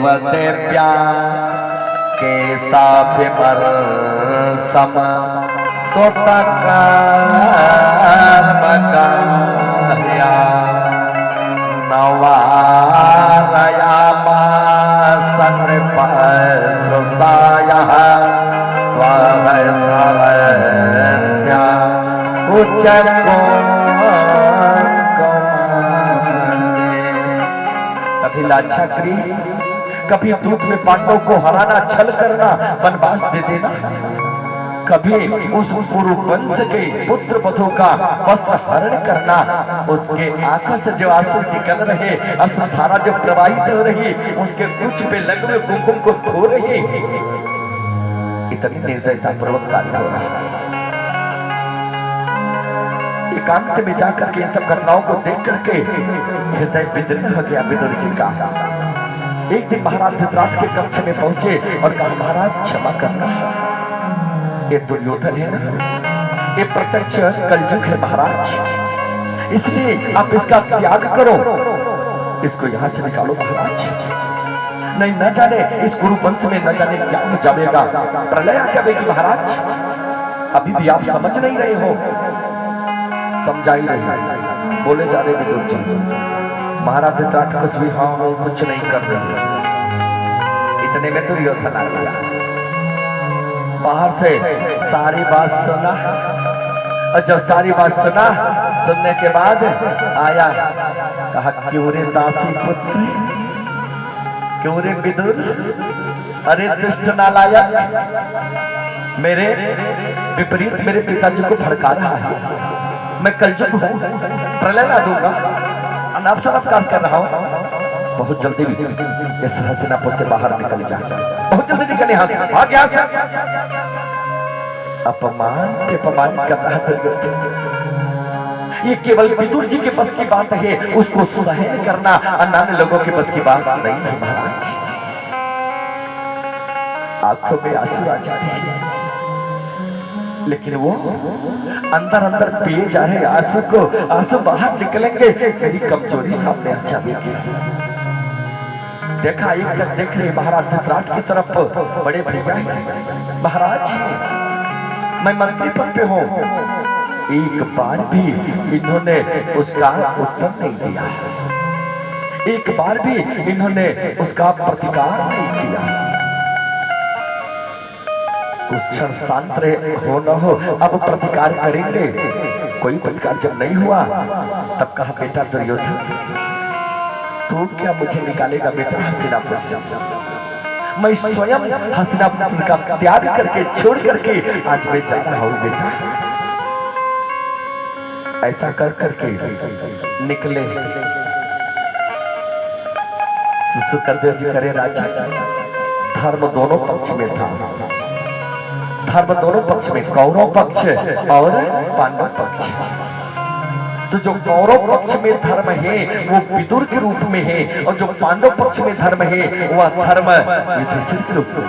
देव्या के साभिमर सम सोतकर्मकाया नवारयामा सन्नृपसुसायः स्वहस्रवन्या उच्चको कभी लाक्षागृह कभी दूत में पांडवों को हराना छल करना वनवास दे देना कभी उस पूर्व वंश के पुत्र वधु का वस्त्र हरण करना उसके आंखों से जो आंसू निकल रहे अश्रुधारा जो प्रवाहित हो रही उसके कुछ पे लगे हुए कुमकुम को धो रही इतनी निर्दयता पूर्वक कार्य हो रहा है। एकांत में जाकर के इन सब घटनाओं को देख करके हृदय विदीर्ण हो गया विदुर जी का। एक दिन महाराज धृतराष्ट्र के कक्ष में पहुंचे और कहा महाराज क्षमा करना ये दुर्योधन है ना ये प्रत्यक्ष कलयुग है महाराज इसलिए आप इसका त्याग करो इसको यहां से निकालो महाराज नहीं न जाने इस गुरु वंश में न जाने क्या हो जाएगा प्रलय आ जाएगी महाराज अभी भी आप समझ नहीं रहे हो समझा ही रहे बोले जा रहे विदुर जी महाराज धृतराष्ट्र भी हाँ कुछ नहीं कर रहे इतने में दुर्योधन आ गया बाहर से सारी बात सुना और जब सारी बात सुना सुनने के बाद आया कहा क्यों रे दासी पुत्र क्यों रे विदुर अरे दुष्ट नालायक मेरे विपरीत मेरे पिताजी को भड़का रहा है मैं कलयुग हूं प्रलय ला दूंगा अनाप शनाप काम कर रहा हूं बहुत जल्दी इस हस्तिनापुर से बाहर निकल जा बहुत जल्दी निकले यहां से भाग यहां से अपमान पे अपमान कर रहा था ये केवल विदुर जी के बस की बात है उसको सहन करना अन्य लोगों के बस की बात नहीं है महाराज आंखों में आंसू आ जाते हैं लेकिन वो अंदर अंदर पिए जा रहे आंसू को आंसू बाहर निकलेंगे मेरी कमजोरी सामने आ जाएगी देखा एक तक देख रहे महाराज धृतराष्ट्र की तरफ बड़े भैया महाराज मैं मंत्री पद पे हूं एक बार भी इन्होंने उसका उत्तर नहीं दिया एक बार भी इन्होंने उसका प्रतिकार नहीं किया उस क्षण शांत हो न हो अब प्रतिकार करेंगे कोई प्रतिकार जब नहीं हुआ तब कहा बेटा दुर्योधन तू क्या मुझे निकालेगा बेटा हस्तिनापुर से मैं स्वयं हस्तिनापुर का त्याग करके छोड़ करके आज मैं जा रहा हूं बेटा ऐसा कर करके निकले सुकरदेव जी करे राजा धर्म दोनों पक्ष में था धर्म दोनों पक्ष में कौरव पक्ष और पांडव पक्ष तो जो कौरव पक्ष में धर्म है वो विदुर के रूप में है और जो पांडव पक्ष में धर्म है वह धर्म युधिष्ठिर के रूप में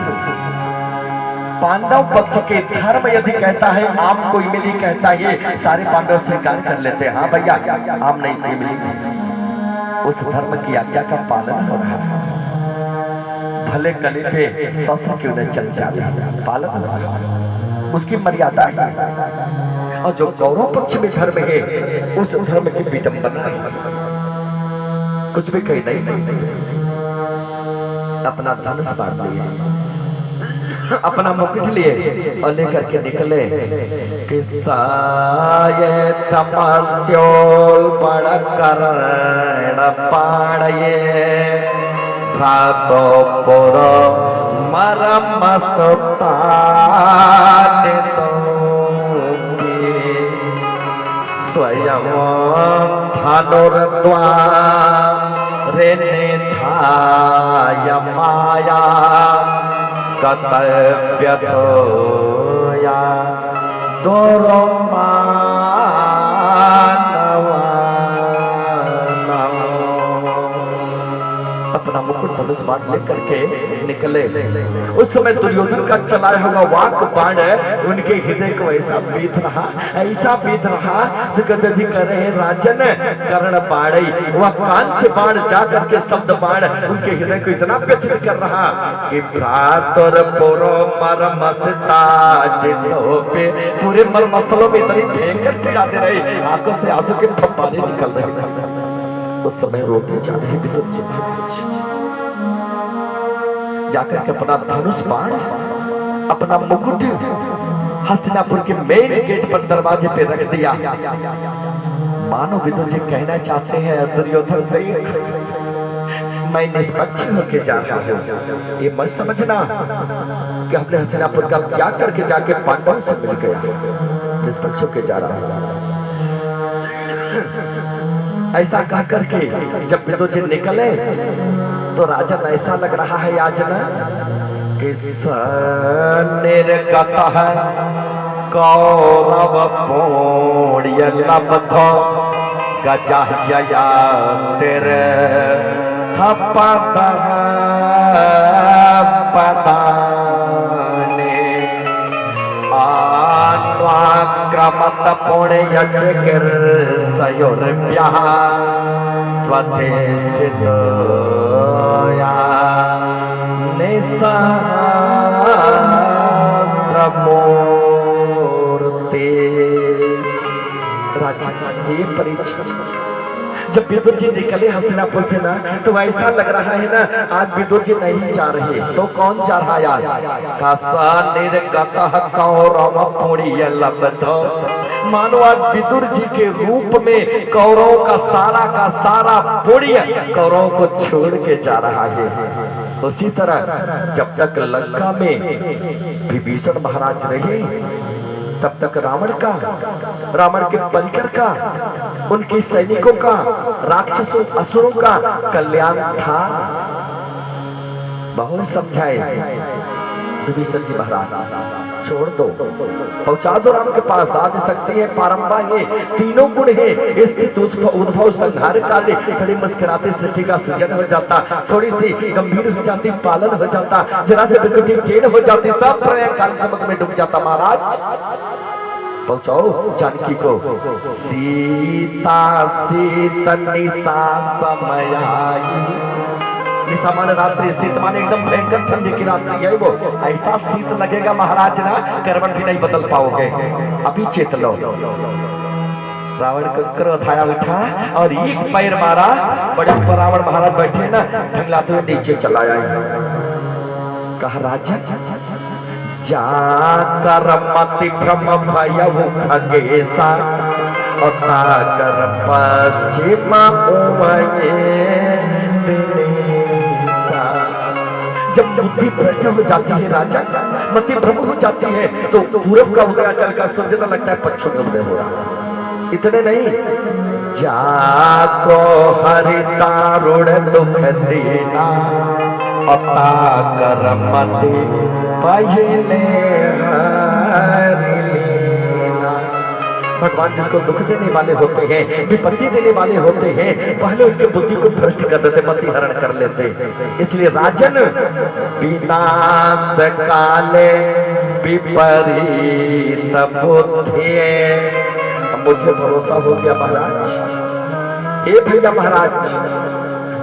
पांडव पक्ष के धर्म यदि कहता है आम को इमली कहता है सारे पांडव स्वीकार कर लेते हैं हाँ भैया आम नहीं इमली उस धर्म की आज्ञा का पालन हो रहा है भले गले पे शस्त्र क्यों न चल जाए पालन हो रहा है उसकी मर्यादा है और जो कौरव पक्ष में धर्म है उस धर्म की विडंबना है कुछ भी कही नहीं अपना धनुष मार लिए अपना मुकुट लिए और लेकर के निकले कि साये तमत्योल बड़ करण पाड़ये भ्रातो पुरो मरम सुताने स्वयं धनुर्द्वारे निधाय माया कर्तव्य धोया दोरो मानवा अपना मुकुट धनुष बाण लेकर के निकले। उस समय दुर्योधन का चलाया हुआ वाक बाण उनके हृदय को ऐसा बीत रहा, ऐसा बीत रहा। सुखदेव जी कह रहे हैं राजन कर्ण बाणई, वह कान से बाण जा करके शब्द बाण उनके हृदय को इतना व्यथित कर रहा कि भ्रातर पुरो मरमसता पे पूरे मरमसलों में इतनी भयंकर पीड़ा दे रही, आंखों से आंसू के फव्वारे निकल रहे। उस समय रोते जा रहे विदुर जी जाकर के अपना धनुष बाण, अपना मुकुट हस्तिनापुर के मेन गेट पर दरवाजे पे रख दिया। मानो विदुर जी कहना चाहते हैं दुर्योधन देख मैं निष्पक्ष होके जा रहा हूं, ये मत समझना कि हमने हस्तिनापुर का त्याग करके जाके पांडवों से मिल गया, निष्पक्ष होके जा रहा हूं। ऐसा कह करके जब विदुर जी निकले तो राजन ऐसा लग रहा है आज ना कि निर्गतः कौरव पुण्य लब्धो गजह्यया तेरे पदाने आन्वाक्रमत पुण्य चिकीर्षयोर्भ्यः स्वतिष्ठितया निशास्त्रमूर्ते। राजकीय परीक्षा जब विदुर जी निकले हस्तिनापुर से ना तो ऐसा लग रहा है ना आज विदुर जी नहीं जा रहे तो कौन जा रहा यार? मानो आज विदुर जी के रूप में कौरवों का सारा पुण्य कौरवों को छोड़ के जा रहा है। उसी तरह जब तक लंका में विभीषण महाराज रहे तब तक रावण के परिकर का, उनके सैनिकों का, राक्षसों असुरों का कल्याण था। बहुत समझाए विभीषण जी महाराज छोड़ दो, पहुंचा दो राम के पास। आदि शक्ति है, पारंबा है, तीनों गुण है, स्थित उद्भव संहार काले। थोड़ी मुस्कुराते सृष्टि का सृजन हो जाता, थोड़ी सी गंभीर हो जाती पालन हो जाता, जरा से बिल्कुल टेढ़ हो जाती सब प्रलय काल समुद्र में डूब जाता। महाराज पहुंचाओ जानकी को। सीता निशा समयाई, निशा माने रात्रि, शीत माने एकदम भयंकर ठंडी की रात्रि है वो। ऐसा शीत लगेगा महाराज ना करवट भी नहीं बदल पाओगे। अभी चेत लो। रावण को क्रोध आया उठा और एक पैर मारा, बड़े ऊपर रावण महाराज बैठे ना ढंगलाते हुए नीचे चला आया। कहा राजा जाकर मति भ्रम भयउ खगेशा अताकर पश्चिम दिनेशा। जब बुद्धि भ्रष्ट हो जाती है राजा, मति भ्रम हो जाती है तो पूरब का उदयाचल का सूर्य लगता है पश्चिम में उदय हो रहा। इतने नहीं जाको हरितारुण दुख देना अताकर मति पहले हरिलेना। भगवान जिसको दुख देने वाले होते हैं, विपत्ति देने वाले होते हैं, पहले उसके बुद्धि को भ्रष्ट कर देते, मति हरण कर लेते। इसलिए राजन विनाश काले विपरीत बुद्धि। मुझे भरोसा हो गया महाराज, हे भैया महाराज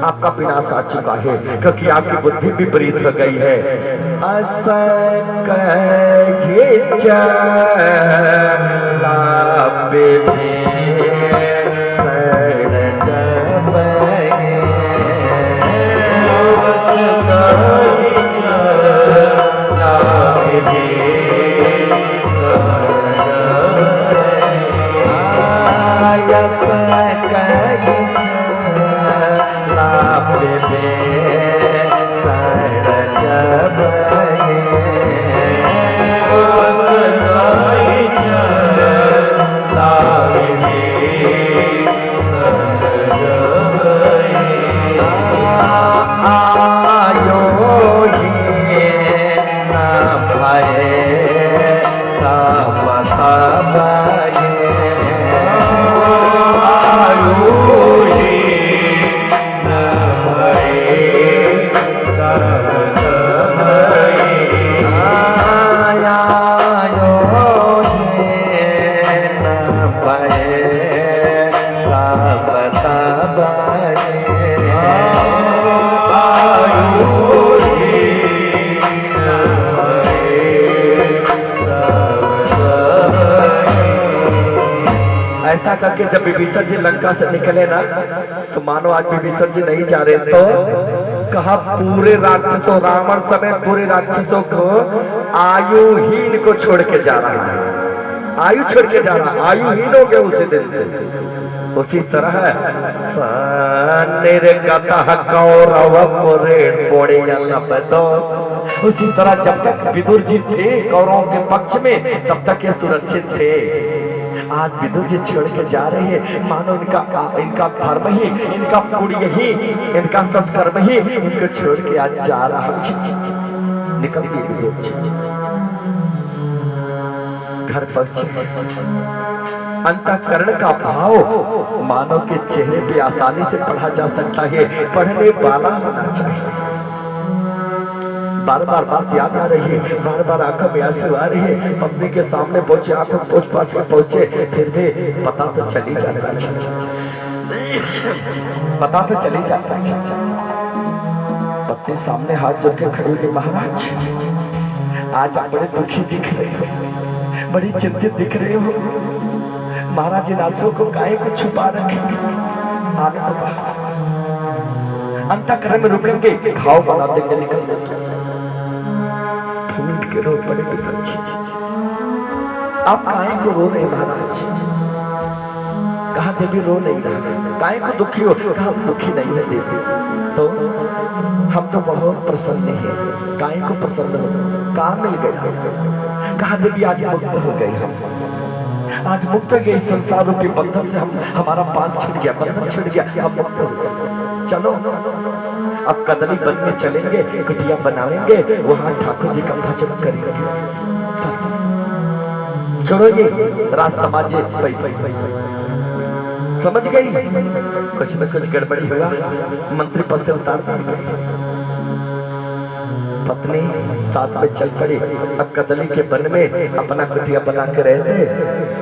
आपका विनाश आ चुका है क्योंकि आपकी बुद्धि विपरीत हो गई है। ऐसा करके जब विभीषण जी लंका से निकले ना, तो मानो आज विभीषण जी नहीं जा रहे, तो कहा पूरे राक्षसों, रावण समेत पूरे राक्षसों को आयुहीन को छोड़ के जा रहा है, आयु छोड़ के जा रहा, आयुहीन हो गए उसी दिन से। उसी तरह उसी तरह जब तक विदुर जी थे कौरवों के पक्ष में, तब तक ये सुरक्षित थे। आज विदुर जी छोड़ के जा रहे हैं, मानो इनका धर्म ही, इनका पुण्य ही, इनका सत्कर्म ही इनको छोड़ के आज जा रहा है। निकल गए विदुर जी, घर पहुंचे। अंतःकरण का भाव मानव के चेहरे पे आसानी से पढ़ा जा सकता है, पढ़ने वाला होना चाहिए। बार बार बात याद आ रही है, बार बार आंखों में आंसू आ रही है। पत्नी के सामने पहुंचे, आंखों पोंछ पाछ के पहुंचे, फिर भी पता तो चली जाता है, पता तो चली जाता है। पत्नी सामने हाथ जोड़ के खड़ी हुई, महाराज आज आप बड़े दुखी दिख रहे हो, बड़ी चिंतित दिख रहे हो। महाराज इन आंसुओं को काहे को छुपा रखेंगे, आने को बाहर अंतःकरण में रुकेंगे, घाव बना देंगे, निकल देंगे। फूट के रो पड़े पिताजी, आप काहे को रो रहे महाराज? कहा देवी रो नहीं रहा। काहे को दुखी हो? कहा दुखी नहीं है देवी, तो हम तो बहुत प्रसन्न हैं। काहे को प्रसन्न हो? कहा मिल गया। कहा देवी आज मुक्त हो गए, हम आज मुक्त हो गए संसारों के बंधन से, हम हमारा पास छिड़ गया, बंधन छिड़ गया, हम मुक्त हो गए। चलो अब कदली बन में चलेंगे, कुटिया बनाएंगे, वहां ठाकुर जी का भजन करेंगे। छोड़ो ये राज समाज समझ गई, कुछ न कुछ गड़बड़ी होगा, मंत्री पद से उतार देंगे। पत्नी साथ में चल पड़ी। अब कदली के वन में अपना कुटिया बना के रहते,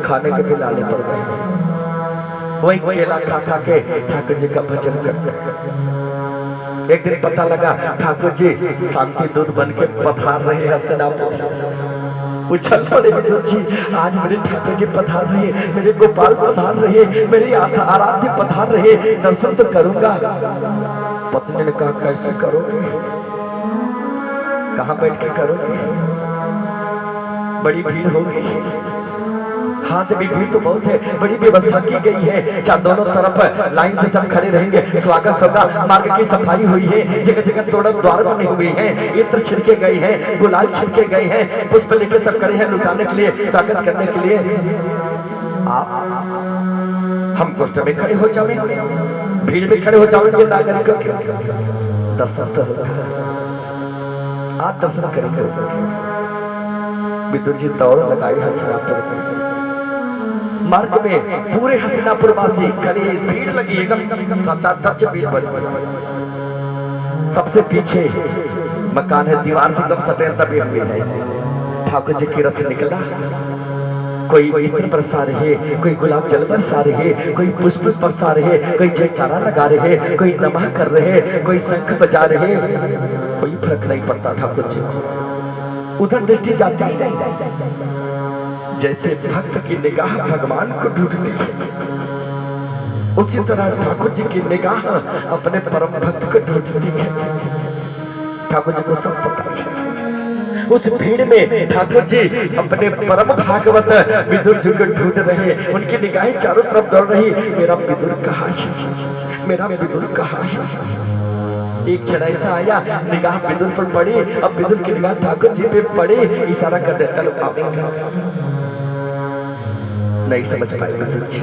खाने के भी लाले पड़ गए। वही केला खा खा के ठाकुर जी का भजन करते। एक दिन पता लगा ठाकुर जी शांति दूत बन के पधार रहे हस्तिनापुर। उछल पड़े विदुर जी, आज मेरे ठाकुर जी पधार रहे, मेरे गोपाल पधार रहे, मेरे आराध्य पधार रहे, दर्शन तो करूंगा। पत्नी ने कहा कैसे करोगे, कहाँ बैठ के करोगे, बड़ी भीड़ होगी। हाथ में भीड़ तो बहुत है, बड़ी व्यवस्था की गई है, चार दोनों तरफ लाइन से सब खड़े रहेंगे, स्वागत होगा, मार्ग की सफाई हुई है, जगह जगह थोड़ा द्वार बने हुए हैं, इत्र छिड़के गए हैं, गुलाल छिड़के गए हैं, पुष्प लेके सब खड़े हैं लुटाने के लिए, स्वागत करने के लिए। आप हम गोष्ठ में खड़े हो जाएंगे, भीड़ में खड़े हो जाएंगे, नागरिकों के दर्शन से आप दर्शन करेंगे। विदुर जी दौड़ लगाई हस्तिनापुर। मार्ग में पूरे हस्तिनापुर वासी खड़े, भीड़ लगी एकदम चच भीड़ बनी। सबसे पीछे मकान है, दीवार से एकदम सटेन भीड़ है। ठाकुर जी की रथ निकला, कोई इत्र बरसा रहे, कोई गुलाब जल बरसा रहे, कोई पुष्प बरसा रहे, कोई जयकारा लगा रहे, कोई नमः कर रहे, कोई शंख बजा रहे, कोई फर्क नहीं पड़ता ठाकुर जी को। उधर दृष्टि जाती ही नहीं, जैसे भक्त की निगाह भगवान को ढूंढती है, उसी तरह ठाकुर जी की निगाह अपने परम भक्त को ढूंढती है। ठाकुर जी को सब पता है। उस भीड़ में ठाकुर जी अपने परम भागवत विदुर जी को ढूंढ रहे, उनकी निगाहें चारों तरफ दौड़ रही, मेरा विदुर कहाँ है, मेरा विदुर कहाँ है। एक क्षण ऐसा आया, निगाह विदुर पर पड़ी, अब विदुर की निगाह ठाकुर जी पे पड़ी, इशारा कर दे चलो आओ। नहीं समझ पाए विदुर जी।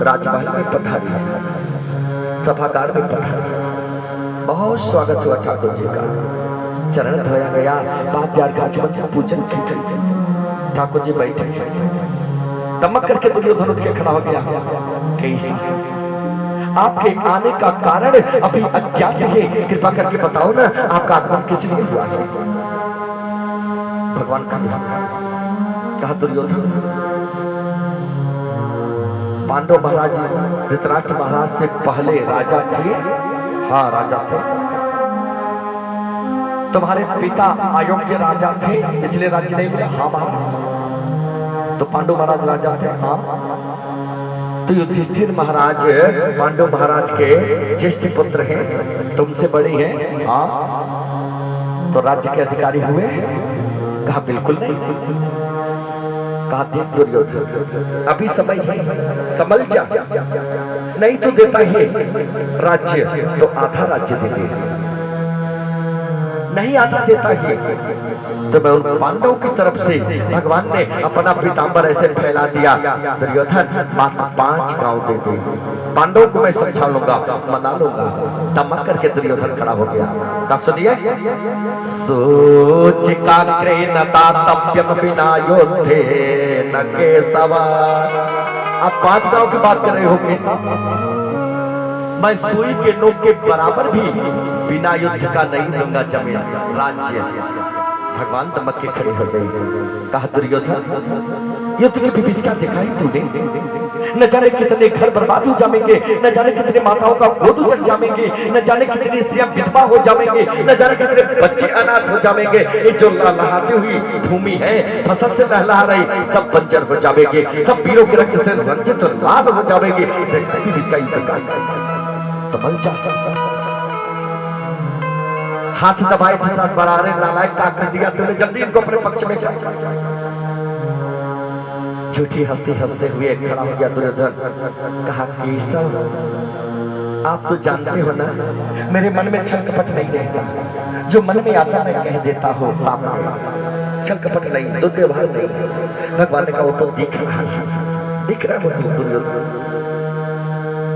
राजमहल में पधारी, सभागार में पधारी, बहुत स्वागत हुआ ठाकुर जी का, चरण धोया गया, वाद्यार गाजवन से पूजन की गई। ठाकुर जी बैठे, दमक करके दुर्योधन उठ के खड़ा हो गया। कैसा आपके आने का कारण अभी अज्ञात है, कृपा करके बताओ ना, आपका आगमन किस लिए हुआ है। भगवान का कहा दुर्योधन, पांडव महाराज धृतराष्ट्र महाराज से पहले राजा थे। हाँ राजा थे, तुम्हारे पिता अयोग्य राजा थे, इसलिए राज्य नहीं मिला। हाँ महाराज, तो पांडु महाराज राजा थे। हाँ, तो युधिष्ठिर महाराज पांडु महाराज के ज्येष्ठ पुत्र हैं, तुमसे बड़े हैं। हाँ, तो राज्य के अधिकारी हुए? कहा बिल्कुल नहीं। कहा देख दुर्योधन, अभी समय है, संभल जा, नहीं तो देता ही राज्य तो आधा राज्य दे दे, नहीं आधा देता ही तो मैं उन पांडवों की तरफ से भगवान ने अपना पीतांबर ऐसे फैला दिया, दुर्योधन मात्र 5 गांव दे दे, पांडवों को मैं समझा लूंगा, मना लूंगा। तब करके दुर्योधन खड़ा हो गया। ना सुनिए, सोच काग्रे नतातव्यम बिना योद्धे न केशवा। आप 5 गांव की बात कर रहे हो केशव? मैं सुई के नोक के बराबर भी बिना युद्ध का नहीं दूंगा जमीन राज्य। भगवान दमक के खड़े हो गए। कहा दुर्योधन, युद्ध की विभीषिका दिखाई तूने? न जाने कितने घर बर्बाद हो जाएंगे, न जाने कितने माताओं का गोद उजड़ जाएंगे, न जाने कितनी स्त्रियां विधवा हो जाएंगे, न जाने कितने बच्चे अनाथ हो जाएंगे। ये जो लहलहाती हुई भूमि है, फसल से लहला रही, सब बंजर हो जाएंगे, सब वीरों के रक्त से रंजित और लाल हो जाएंगे। विभीषिका युद्ध का संभल जा। हाथ दबाए थे बरारे नालायक का कह दिया तूने, जल्दी इनको अपने पक्ष में जा। झूठी हंसते हंसते हुए खड़ा हो गया दुर्योधन। कहा केशव, आप तो जानते हो ना मेरे मन में छल कपट नहीं रहता, जो मन में आता मैं कह देता हूँ सामने, छल कपट नहीं, दुर्व्यवहार नहीं। भगवान ने कहा वो तो दिख रहा है, दिख रहा है वो तो दुर्योधन।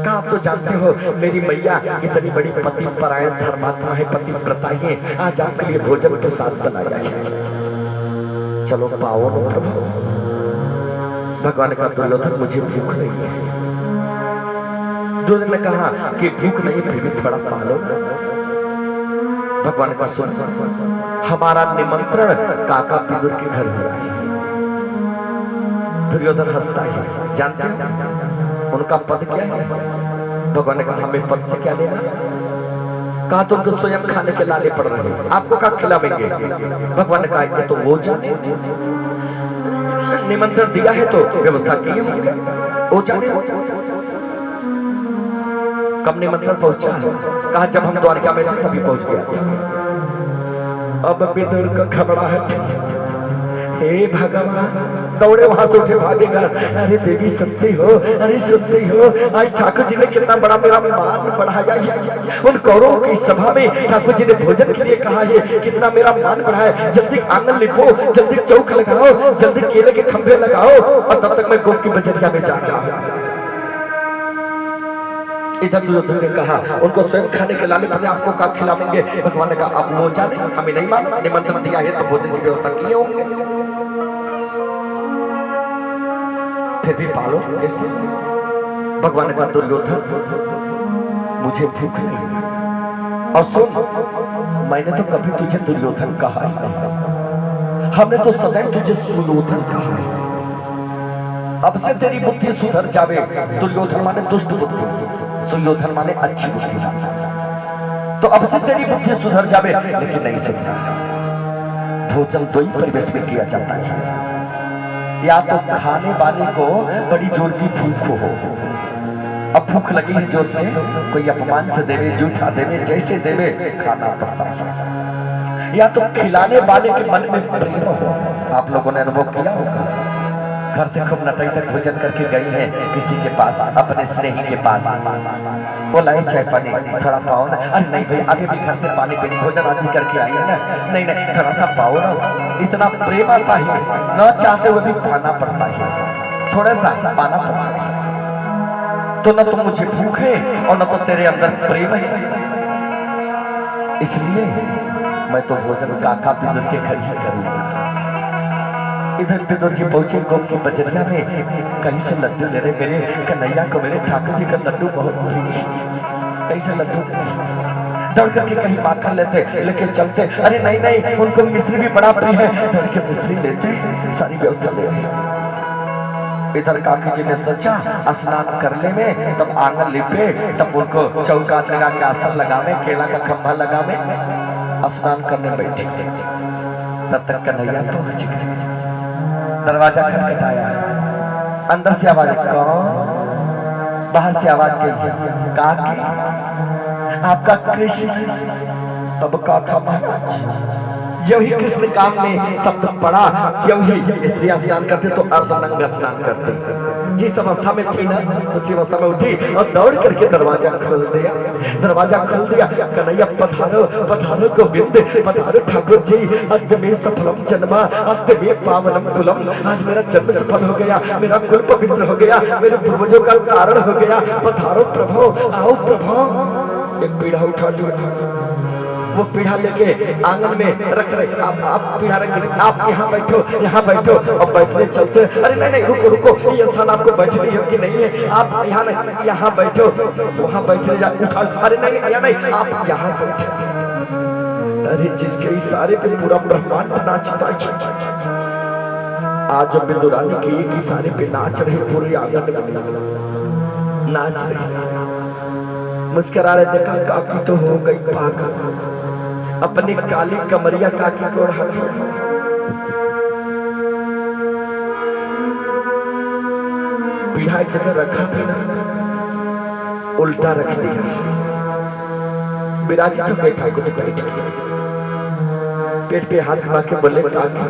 कहा आप तो जानते हो मेरी मैया इतनी बड़ी पति परायण धर्मात्मा है, पति व्रता है, आज आपके लिए भोजन प्रसाद बनाया है, चलो पाओ नो प्रभु। भगवान ने कहा दुर्योधन मुझे भूख नहीं है। दुर्योधन ने कहा कि भूख नहीं फिर भी थोड़ा पालो। भगवान ने कहा सुन, हमारा निमंत्रण काका विदुर के घर हो रहा है। दुर्योधन हंसता है, जानते हो उनका पद क्या है? भगवान ने कहा हमें पद से क्या लेना? कहा तो उनको स्वयं खाने के लाले पड़ रहे हैं, आपको क्या खिलाएंगे? भगवान ने कहा ये तो वो जाने, निमंत्रण दिया है तो व्यवस्था की होगी, वो जाने। कब निमंत्रण पहुंचा? कहा जब हम द्वारका में थे तभी पहुंच गया। अब विदुर का घबराहट, हे भगवान, दौड़े वहां से उठे भागेगा। अरे देवी सुनते हो, अरे सुनते हो, आज ठाकुर जी ने कितना बड़ा मेरा मान बढ़ाया है। उन कौरवों की सभा में ठाकुर जी ने भोजन के लिए कहा है, कितना मेरा मान बढ़ाया। जल्दी आंगन लिपो, जल्दी चौक लगाओ, जल्दी केले के खंभे लगाओ, और तब तक मैं गोप की बजरिया में जाऊंगा। इधर दुर्योधन ने कहा उनको स्वयं खाने के लाले पड़े, आपको क्या खिलाएंगे? भगवान ने कहा अब वो जाने, हमें नहीं मालूम, निमंत्रण दिया है तो भोजन की व्यवस्था किए होंगे, फिर भी पालो कैसे? भगवान ने कहा दुर्योधन मुझे भूख नहीं, और सुन मैंने तो कभी तुझे दुर्योधन कहा ही नहीं, हमने तो सदैव तुझे सुयोधन कहा है। अब से तेरी बुद्धि सुधर जावे। दुर्योधन माने दुष्ट बुद्धि, सुयोधन माने अच्छी बुद्धि। तो अब से तेरी बुद्धि सुधर जावे, लेकिन नहीं सकता। भोजन दो ही परिवेश में किया जाता है, या तो खाने वाले को बड़ी जोर की भूख हो, अब भूख लगी है जोर से, कोई अपमान से देवे, जूठा देवे, जैसे देवे खाना पड़ता है, या तो खिलाने वाले के मन में प्रेम हो। आप लोगों ने अनुभव किया होगा, घर से खूब नटाई तक भोजन करके गई है किसी के पास, अपने स्नेही के पास, बोला है चाय पानी थोड़ा पाओ ना। अरे नहीं भाई अभी भी घर से पानी पीनी, भोजन आदि करके आई है ना, नहीं नहीं थोड़ा सा पाओ ना। इतना प्रेम आता है, न चाहते हुए भी पाना पड़ता है, थोड़ा सा पाना पड़ता है। तो न तो मुझे भूख है और न तो तेरे अंदर प्रेम है, इसलिए मैं तो भोजन काका विदुर के घर ही करूंगा। इधर विदुर जी पहुंचे गोप की बजरिया में, कहीं से लड्डू ले रहे, मेरे कन्हैया को मेरे ठाकुर जी का लड्डू बहुत प्रिय, कहीं से लड्डू दौड़ करके कहीं माखन लेके चलते। अरे नहीं नहीं उनको मिश्री भी बड़ा प्रिय है, दौड़ के मिश्री लेते, सारी व्यवस्था ले रहे। इधर काकी जी ने सोचा स्नान करने में, तब आंगन लिपे, तब उनको चौका लगा के आसन लगावे, केला का खंभा लगावे, स्नान करने बैठे। तब तक कन्हैया पहुंच गए। दरवाजा खटखटाया, अंदर से आवाज कौन, बाहर से आवाज गई काकी आपका कृष्ण। तब का था महाराज जब ही कृष्ण काम में शब्द पड़ा, जब ही स्त्रियां स्नान करते तो अर्धनंगा स्नान करते। जिस अवस्था में थी ना उसी अवस्था में उठी और दौड़ करके दरवाजा खोल दिया। दरवाजा खोल दिया, कन्हैया पधारो पधारो गोविंद पधारो ठाकुर जी, अंत में सफलम जन्मा अंत में पावनम कुलम। आज मेरा जन्म सफल हो गया, मेरा कुल पवित्र हो गया, मेरे पूर्वजों का कारण हो गया। पधारो प्रभु, आओ प्रभु। एक पीढ़ा उठा लिया, वो पीढ़ा लेके आंगन में रख रहे। आप पीढ़ा रख रहे, आप यहाँ बैठो यहाँ बैठो। अब बैठने चलते, अरे नहीं नहीं रुको रुको, ये स्थान आपको बैठने योग्य नहीं है, आप यहाँ नहीं यहाँ बैठो। वहाँ बैठने जा उठा, अरे नहीं यहाँ नहीं आप यहाँ बैठो। अरे जिसके इशारे पे पूरा ब्रह्मांड नाचता है, आज जब विदुरानी के एक इशारे पे नाच रहे, पूरे आंगन में नाच रहे, मुस्कुरा रहे। देखा काकी तो हो गई पागल, अपनी काली कमरिया काकी को उड़ा, पीढ़ा एक जगह रखा था ना, उल्टा रख दिया। विराजित तो बैठा कुछ बैठ, पेट पे हाथ घुमा के बोले काकी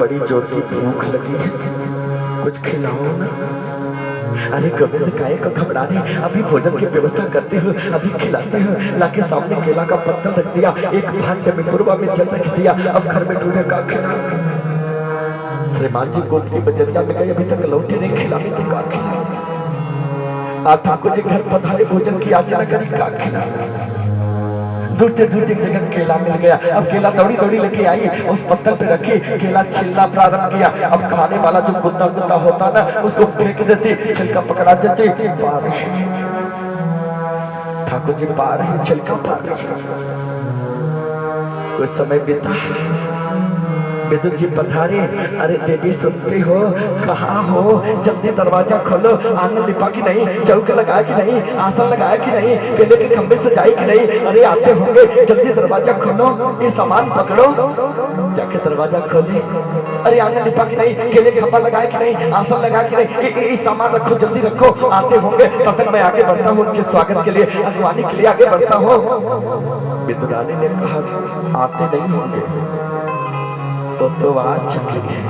बड़ी जोर की भूख लगी है, कुछ खिलाओ ना। अरे गोविंद काहे को घबरा रहे, अभी भोजन की व्यवस्था करते हो, अभी खिलाते हो। लाके सामने केला का पत्ता रख दिया, एक भांड में पूर्वा में जल रख दिया। अब घर में ढूंढे का खिला। श्रीमान जी गोद की बजरिया में गए, अभी तक लौटे नहीं, खिलाने तो का खिला। आप ठाकुर जी घर पधारे, भोजन की याचना करी, का खिला। दूरते दूरते एक जगह केला मिल गया। अब केला दौड़ी दौड़ी लेके आई, उस पत्थर पे रखी, केला छिलना प्रारंभ किया। अब खाने वाला जो गुद्दा गुद्दा होता ना उसको फेंक देती, छिलका पकड़ा देती। ठाकुर जी पार ही छिलका पार। कुछ समय बीता, विदुर जी पधारे। अरे देवी सुनते हो, कहाँ हो, जल्दी दरवाजा खोलो। आंगन लिपा की नहीं, चौका लगाया कि नहीं, आसन लगाया कि नहीं, केले के खंबे सजाए कि नहीं। अरे आते होंगे, जल्दी दरवाजा खोलो, ये सामान पकड़ो। जाके दरवाजा खोले, अरे आंगन लिपा की नहीं, केले के खंबा लगाया कि नहीं, आसन लगाया कि नहीं, ये सामान रखो, जल्दी रखो। आते होंगे, तब तक मैं आगे बढ़ता हूँ, उनके स्वागत के लिए, अगवानी के लिए आगे बढ़ता हूँ। विदुरानी ने कहा आते नहीं होंगे, वो तो आ चुकी है,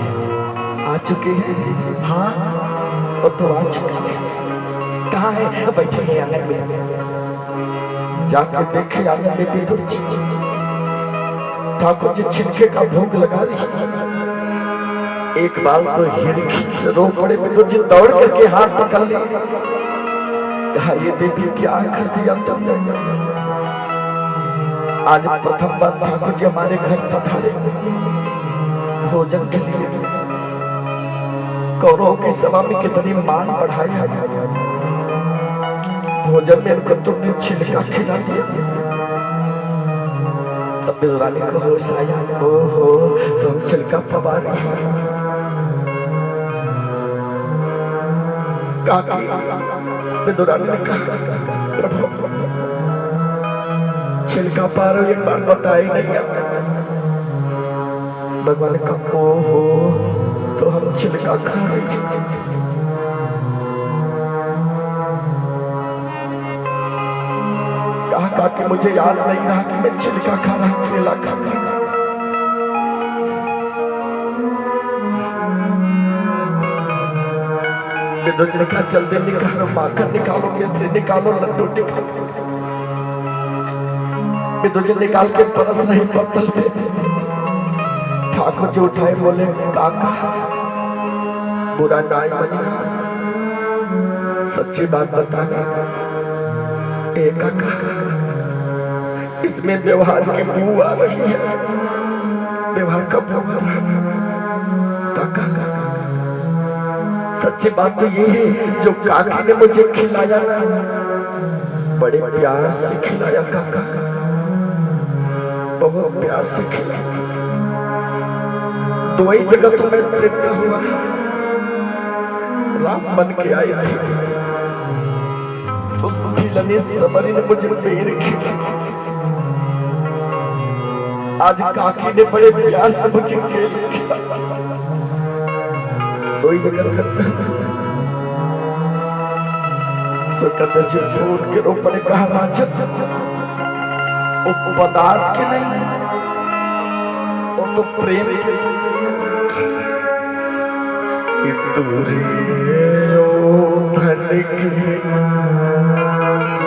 आ चुकी है। हाँ वो तो आ चुकी है। कहाँ है? बैठे हैं आंगन में। जाके देखे आंगन में विदुर जी, ठाकुर जी छिलके का भोग लगा रही। एक बार तो हिरखी से रो पड़े। विदुर जी दौड़ करके हाथ पकड़ ले, कहा ये देवी क्या कर दिया तुमने। आज प्रथम बार ठाकुर जी हमारे घर पधारे भोजन के लिए। कौरवों की सभा में कितनी मान बढ़ाई है, भोजन में इनको तुमने छिलका खिला दिया। तब विदुरानी को होश आया, हो तुम छिलका पवा रही हो। काकी विदुरानी ने कहा प्रभु छिलका पा रहे हो, एक बार बताई नहीं। भगवान का हो तो हम छिलका खा रहे। कहा कि मुझे याद नहीं रहा कि मैं छिलका खा रहा, केला खा रहा। विदुर जी ने कहा जल्दी निकालो, माखन निकालो, मिश्री निकालो, लड्डू निकालो। विदुर जी निकाल के परस रही पत्तल पे। ठाकुर जी उठाए, बोले काका बुरा नाई बनी, सच्ची बात बताना। एक काका इसमें व्यवहार की बू आ रही है, व्यवहार का बू। काका सच्ची बात तो ये है, जो काकी ने मुझे खिलाया बड़े प्यार से खिलाया। काका बहुत प्यार से खिलाया। दो ही जगह तो मैं तृप्त हुआ, राम बन के आई थी तो भीलनी सबरी ने मुझे बेर खिलाई। आज काकी ने बड़े प्यार से मुझे खिलाया। दो ही जगह सकत जो फूल के ऊपर कहा वो पदार्थ के नहीं, वो तो प्रेम के दूरी धन के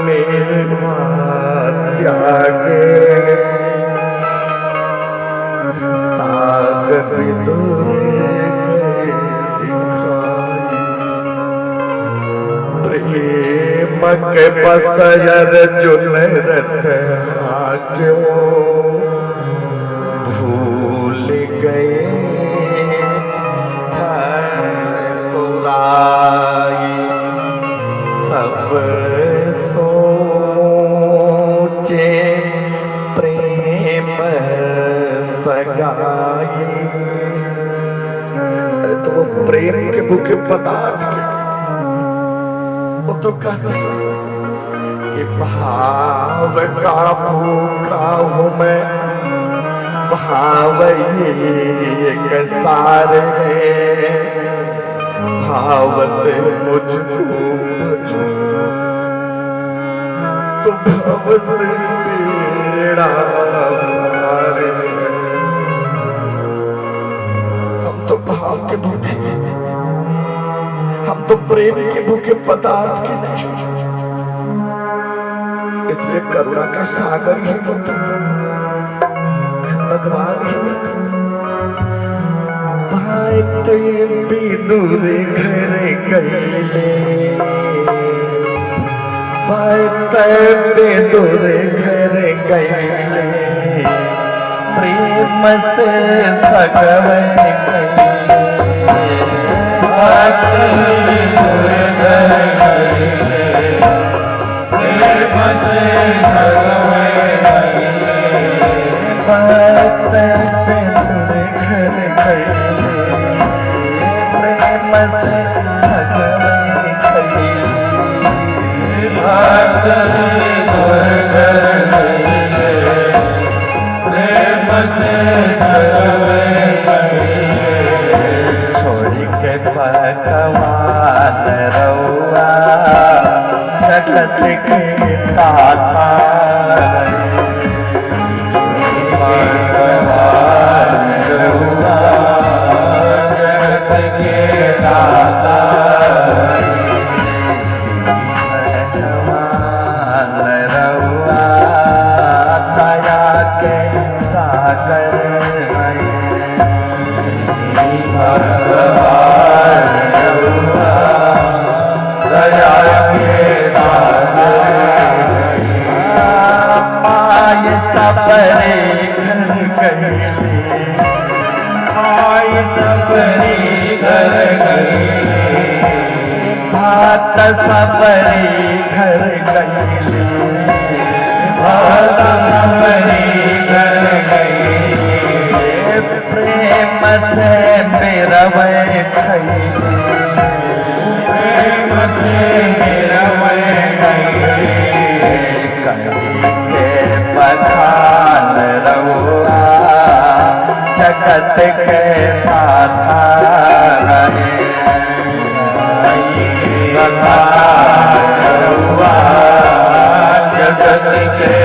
मेवा त्यागे साग विदुरे के दिखाई प्रेम के बसयर जुलरत क्यों भूल गए सब सोचे प्रेम सगाई। तो वो प्रेम के भूखे पदार्थ के वो तो कहते कि भाव का भूखा हूं मैं, भाव एक सारे भाव से मुझको बचो तो भाव से बेड़ा पार। हम तो भाव के भूखे, हम तो प्रेम के भूखे पदार्थ के नहीं, इसलिए करुणा का सागर ही तो भगवान ही भाईते विदुर घर गईले, भाईते विदुर घर गईले, प्रेम से सगवे गईले, भाईते विदुर घर गईले, प्रेम से सगवे गईले, भाईते विदुर घर गईले, प्रेम से सगवे गईले, भाईते विदुर घर गईले, प्रेम से सगवे गईले। छोड़ के भगवान रउआ जगत के दाता, भगवान रउआ जगत के दाता, भगवान रउआ दया के सागर, भगवान रउआ दया के सागर। आय सबरे घर गईले, आय सबरे घर गईले, भात सबरे घर गईले, भात सबरे घर गईले, प्रेम से मेरवे खईले, प्रेम से मेरवे खईले, कहीं बखान रउआ जगत के दाता रहे, बखान रउआ जगत के